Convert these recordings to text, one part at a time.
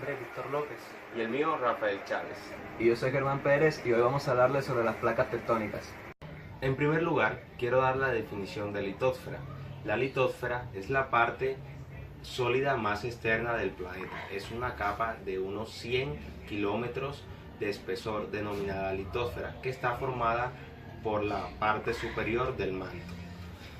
nombre es Víctor López. Y el mío, Rafael Chávez. Y yo soy Germán Pérez y hoy vamos a hablarles sobre las placas tectónicas. En primer lugar, quiero dar la definición de litósfera. La litósfera es la parte sólida más externa del planeta. Es una capa de unos 100 kilómetros de espesor denominada litósfera, que está formada por la parte superior del manto.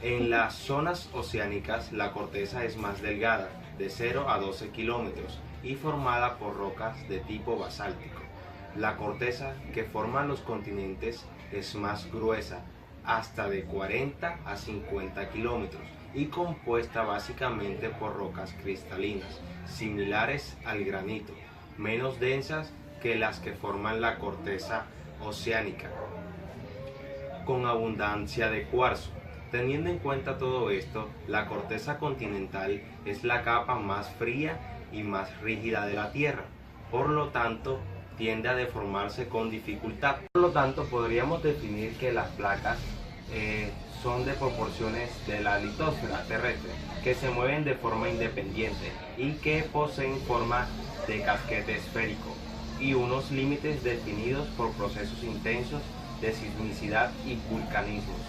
En las zonas oceánicas, la corteza es más delgada, de 0 a 12 kilómetros, y formada por rocas de tipo basáltico. La corteza que forman los continentes es más gruesa, hasta de 40 a 50 kilómetros, y compuesta básicamente por rocas cristalinas, similares al granito, menos densas que las que forman la corteza oceánica, con abundancia de cuarzo. Teniendo en cuenta todo esto, la corteza continental es la capa más fría y más rígida de la Tierra, por lo tanto tiende a deformarse con dificultad. Por lo tanto, podríamos definir que las placas son de proporciones de la litósfera terrestre, que se mueven de forma independiente y que poseen forma de casquete esférico y unos límites definidos por procesos intensos de sismicidad y vulcanismos.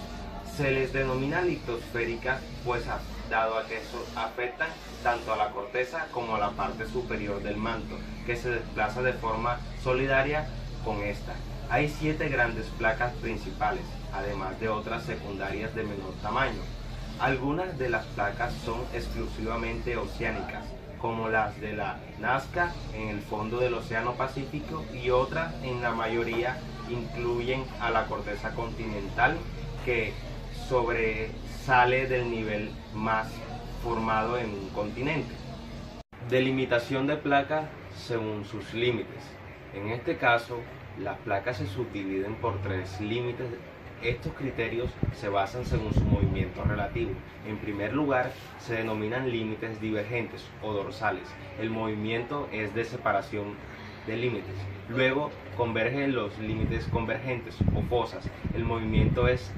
Se les denomina litosféricas, pues dado a que afectan tanto a la corteza como a la parte superior del manto, que se desplaza de forma solidaria con esta. Hay 7 grandes placas principales, además de otras secundarias de menor tamaño. Algunas de las placas son exclusivamente oceánicas, como las de la Nazca en el fondo del Océano Pacífico, y otras, en la mayoría, incluyen a la corteza continental, que sobresale del nivel más formado en un continente. Delimitación de placas según sus límites. En este caso, las placas se subdividen por 3 límites. Estos criterios se basan según su movimiento relativo. En primer lugar, se denominan límites divergentes o dorsales. El movimiento es de separación de límites. Luego convergen los límites convergentes o fosas. El movimiento es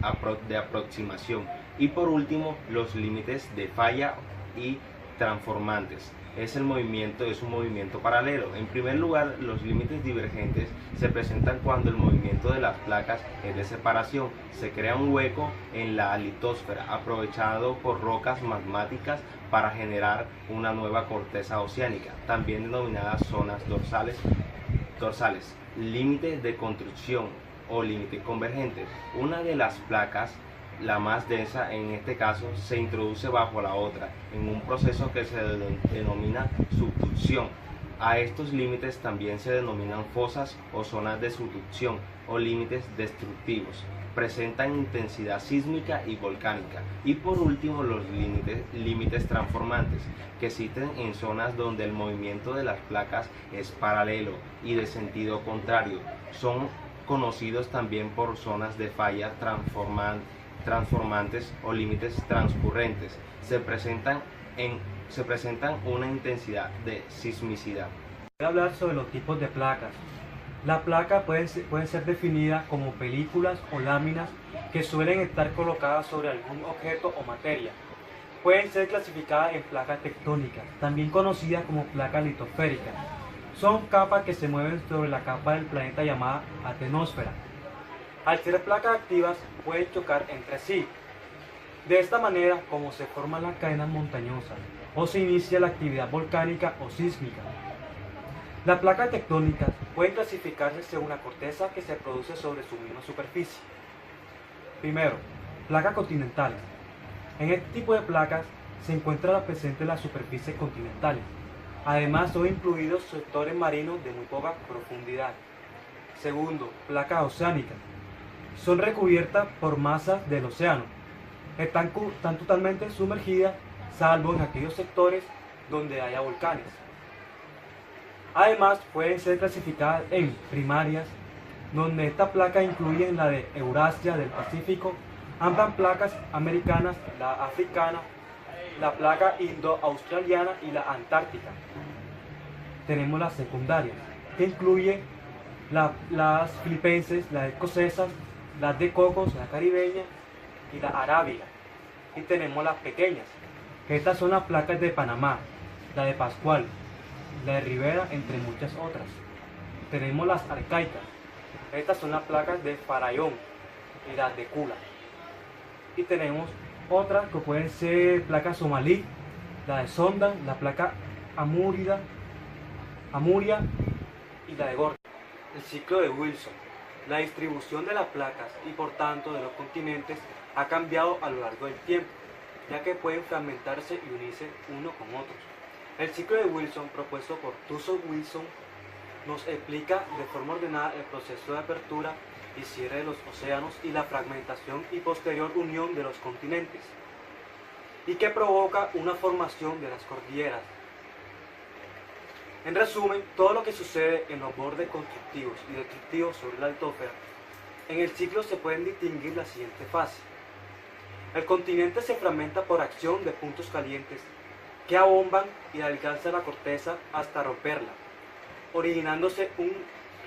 de aproximación. Y por último, los límites de falla y transformantes. Es un movimiento paralelo. En primer lugar, los límites divergentes se presentan cuando el movimiento de las placas es de separación. Se crea un hueco en la litósfera, aprovechado por rocas magmáticas para generar una nueva corteza oceánica, también denominadas zonas dorsales. Límites de construcción o límites convergentes. Una de las placas, la más densa en este caso, se introduce bajo la otra en un proceso que se denomina subducción. A estos límites también se denominan fosas o zonas de subducción o límites destructivos. Presentan intensidad sísmica y volcánica. Y por último, los límites transformantes, que existen en zonas donde el movimiento de las placas es paralelo y de sentido contrario. Son conocidos también por zonas de falla transformantes o límites transcurrentes. Se presentan una intensidad de sismicidad. Voy a hablar sobre los tipos de placas. La placa puede ser definida como películas o láminas que suelen estar colocadas sobre algún objeto o materia. Pueden ser clasificadas en placas tectónicas, también conocidas como placas litosféricas. Son capas que se mueven sobre la capa del planeta llamada atenosfera. Al ser placas activas, pueden chocar entre sí. De esta manera, como se forman las cadenas montañosas o se inicia la actividad volcánica o sísmica. Las placas tectónicas pueden clasificarse según la corteza que se produce sobre su misma superficie. Primero, placas continentales. En este tipo de placas se encuentra presente en las superficies continentales. Además, son incluidos sectores marinos de muy poca profundidad. Segundo, placas oceánicas. Son recubiertas por masas del océano. Están totalmente sumergidas, salvo en aquellos sectores donde haya volcanes. Además, pueden ser clasificadas en primarias, donde estas placas incluyen la de Eurasia, del Pacífico, ambas placas americanas, la africana, la placa indo-australiana y la antártica. Tenemos las secundarias, que incluyen las filipenses, las escocesas, las de Cocos, la caribeña y la arábiga. Y tenemos las pequeñas, que estas son las placas de Panamá, la de Pascual, la de Rivera, entre muchas otras. Tenemos las arcaicas. Estas son las placas de Farallón y las de Kula. Y tenemos otras que pueden ser placas somalí, la de Sonda, la placa Amuria y la de Gordon. El ciclo de Wilson. La distribución de las placas y por tanto de los continentes ha cambiado a lo largo del tiempo, ya que pueden fragmentarse y unirse uno con otros. El ciclo de Wilson, propuesto por Thurlow-Wilson, nos explica de forma ordenada el proceso de apertura y cierre de los océanos y la fragmentación y posterior unión de los continentes, y que provoca una formación de las cordilleras. En resumen, todo lo que sucede en los bordes constructivos y destructivos sobre la litosfera, en el ciclo se pueden distinguir la siguiente fase. El continente se fragmenta por acción de puntos calientes que abomban y alcanzan la corteza hasta romperla, originándose un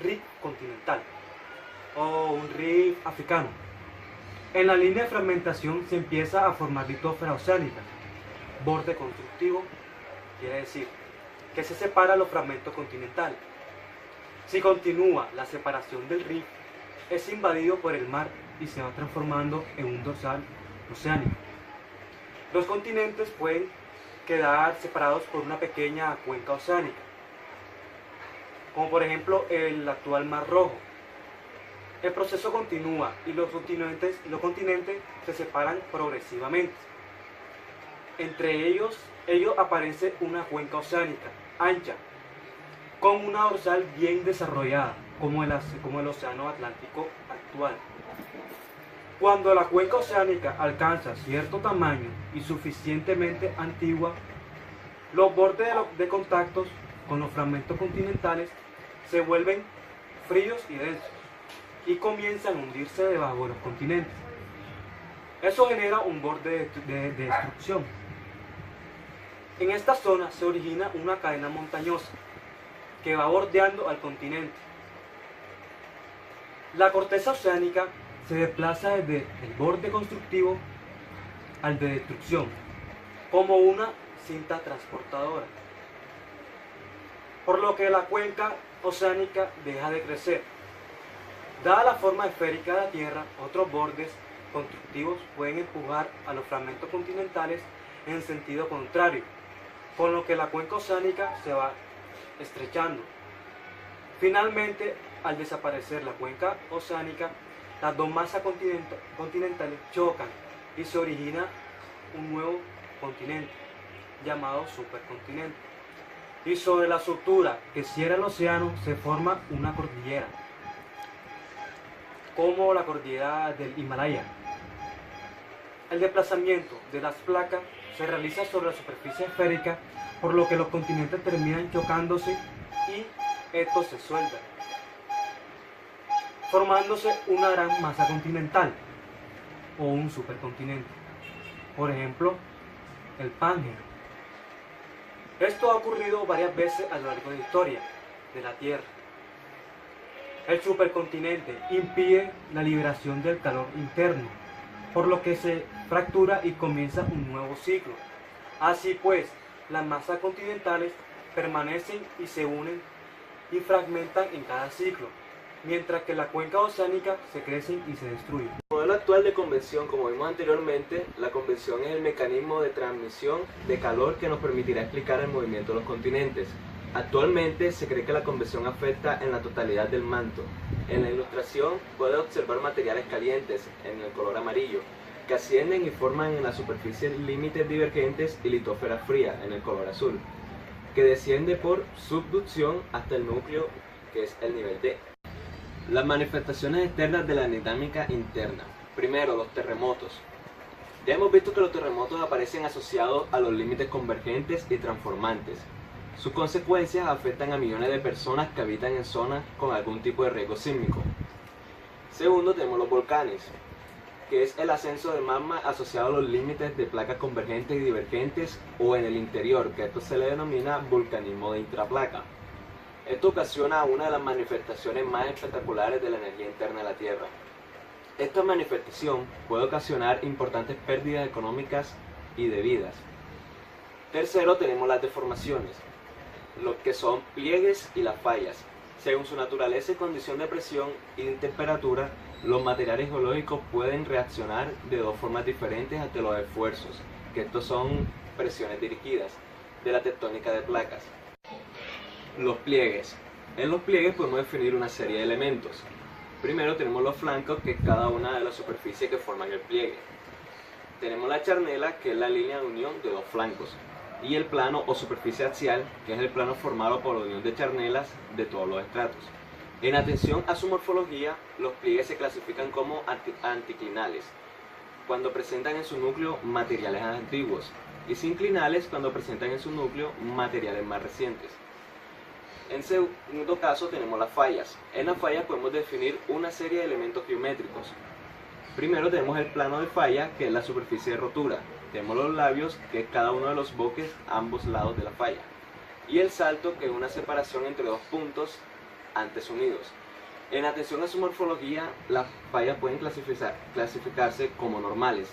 rift continental o un rift africano. En la línea de fragmentación se empieza a formar litosfera oceánica. Borde constructivo quiere decir que se separan los fragmentos continentales. Si continúa la separación del rift, es invadido por el mar y se va transformando en un dorsal oceánico. Los continentes pueden quedar separados por una pequeña cuenca oceánica, como por ejemplo el actual Mar Rojo. El proceso continúa y los continentes se separan progresivamente. Entre ellos aparece una cuenca oceánica ancha, con una dorsal bien desarrollada, como el océano Atlántico actual. Cuando la cuenca oceánica alcanza cierto tamaño y suficientemente antigua, los bordes de contactos con los fragmentos continentales se vuelven fríos y densos y comienzan a hundirse debajo de los continentes. Eso genera un borde de destrucción. En esta zona se origina una cadena montañosa que va bordeando al continente. La corteza oceánica se desplaza desde el borde constructivo al de destrucción, como una cinta transportadora, por lo que la cuenca oceánica deja de crecer. Dada la forma esférica de la Tierra, otros bordes constructivos pueden empujar a los fragmentos continentales en sentido contrario, con lo que la cuenca oceánica se va estrechando. Finalmente, al desaparecer la cuenca oceánica, las dos masas continentales chocan y se origina un nuevo continente, llamado supercontinente. Y sobre la estructura que cierra el océano se forma una cordillera, como la cordillera del Himalaya. El desplazamiento de las placas se realiza sobre la superficie esférica, por lo que los continentes terminan chocándose y estos se sueltan, formándose una gran masa continental o un supercontinente. Por ejemplo, el Pangea. Esto ha ocurrido varias veces a lo largo de la historia de la Tierra. El supercontinente impide la liberación del calor interno, por lo que se fractura y comienza un nuevo ciclo. Así pues, las masas continentales permanecen y se unen y fragmentan en cada ciclo, mientras que la cuenca oceánica se crecen y se destruyen. El modelo actual de convección, como vimos anteriormente, la convección es el mecanismo de transmisión de calor que nos permitirá explicar el movimiento de los continentes. Actualmente se cree que la convección afecta en la totalidad del manto. En la ilustración puede observar materiales calientes, en el color amarillo, que ascienden y forman en la superficie límites divergentes, y litosfera fría, en el color azul, que desciende por subducción hasta el núcleo, que es el nivel D. Las manifestaciones externas de la dinámica interna. Primero, los terremotos. Ya hemos visto que los terremotos aparecen asociados a los límites convergentes y transformantes. Sus consecuencias afectan a millones de personas que habitan en zonas con algún tipo de riesgo sísmico. Segundo, tenemos los volcanes, que es el ascenso del magma asociado a los límites de placas convergentes y divergentes o en el interior, que esto se le denomina volcanismo de intraplaca. Esto ocasiona una de las manifestaciones más espectaculares de la energía interna de la Tierra. Esta manifestación puede ocasionar importantes pérdidas económicas y de vidas. Tercero, tenemos las deformaciones. lo que son pliegues y las fallas. Según su naturaleza y condición de presión y de temperatura, los materiales geológicos pueden reaccionar de dos formas diferentes ante los esfuerzos, que estos son presiones dirigidas, de la tectónica de placas. Los pliegues. En los pliegues podemos definir una serie de elementos. Primero tenemos los flancos, que es cada una de las superficies que forman el pliegue. Tenemos la charnela, que es la línea de unión de dos flancos. Y el plano o superficie axial, que es el plano formado por la unión de charnelas de todos los estratos. En atención a su morfología, los pliegues se clasifican como anticlinales, cuando presentan en su núcleo materiales antiguos, y sinclinales cuando presentan en su núcleo materiales más recientes. En segundo caso tenemos las fallas. En las fallas podemos definir una serie de elementos geométricos. Primero tenemos el plano de falla, que es la superficie de rotura. Tenemos los labios, que es cada uno de los boques a ambos lados de la falla. Y el salto, que es una separación entre dos puntos antes unidos. En atención a su morfología, las fallas pueden clasificarse como normales.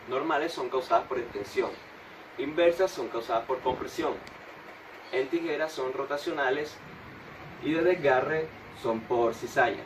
Normales son causadas por extensión. Inversas son causadas por compresión. En tijeras son rotacionales. Y de desgarre son por cizalla.